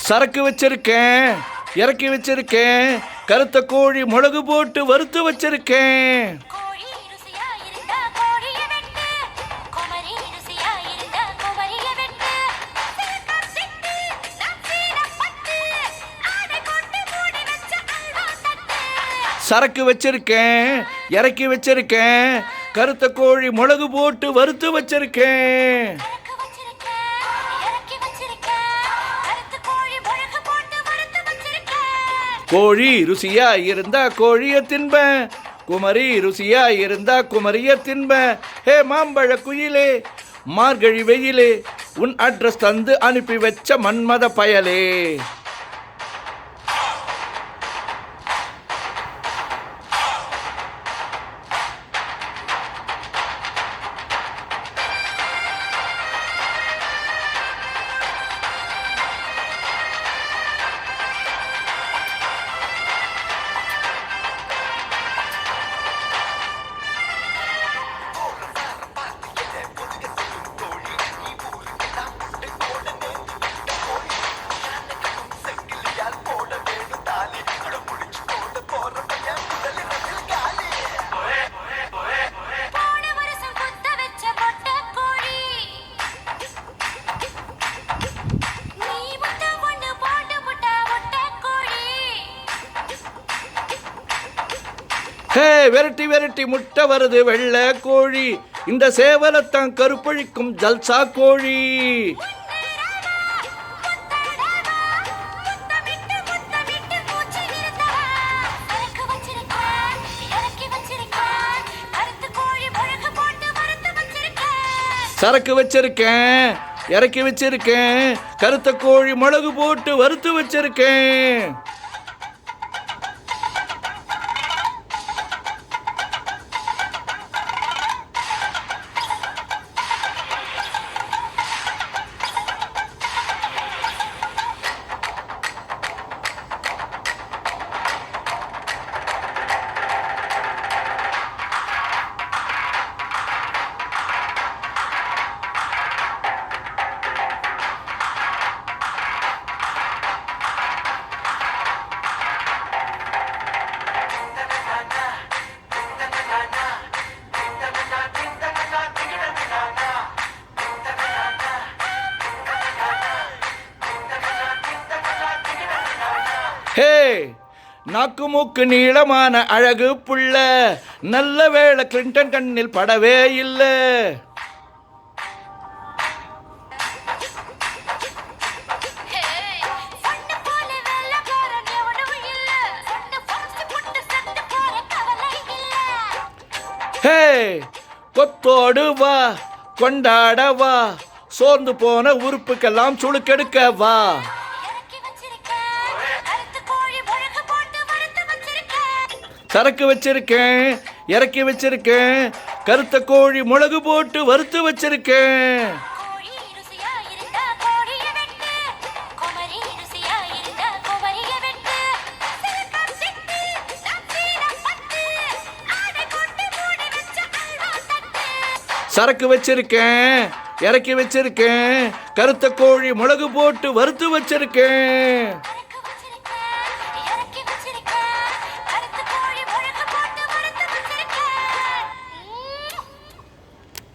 சரக்கு வச்சிருக்கேன், இறக்கி வச்சிருக்கேன், கருத்த கோழி மிளகு போட்டு வறுத்து வச்சிருக்கேன். சரக்கு வச்சிருக்கேன், இறக்கி வச்சிருக்கேன், கருத்த கோழி மிளகு போட்டு வறுத்து வச்சிருக்கேன். கோழி ருசியா இருந்தா கோழிய தின்பேன், குமரி ருசியா இருந்தா குமரிய தின்பேன். ஹே மாம்பழ குயிலே, மார்கழி வெயிலே, உன் அட்ரஸ் தந்து அனுப்பி வச்ச மன்மத பயலே. ஹே வெரைட்டி வெரைட்டி முட்டை வருது வெள்ளை கோழி, இந்த சேவலத்தான் கருப்பழிக்கும் ஜல்சா கோழி. சரக்கு வச்சிருக்கேன், இறக்கி வச்சிருக்கேன், கருத்த கோழி மிளகு போட்டு வறுத்து வச்சிருக்கேன். ஹே நாக்கு மூக்கு நீளமான அழகு புள்ள, நல்ல வேளை கிளின்டன் கண்ணில் படவே இல்லை. ஹே கொத்தோடு வா, கொண்டாட வா, சோர்ந்து போன உறுப்புக்கெல்லாம் சுளுக்கெடுக்க வா. சரக்கு வச்சிருக்கேன், இறக்கி வச்சிருக்கேன், கருத்த கோழி மிளகு போட்டு வறுத்து வச்சிருக்கேன். சரக்கு வச்சிருக்கேன், இறக்கி வச்சிருக்கேன், கருத்த கோழி மிளகு போட்டு வறுத்து வச்சிருக்கேன்.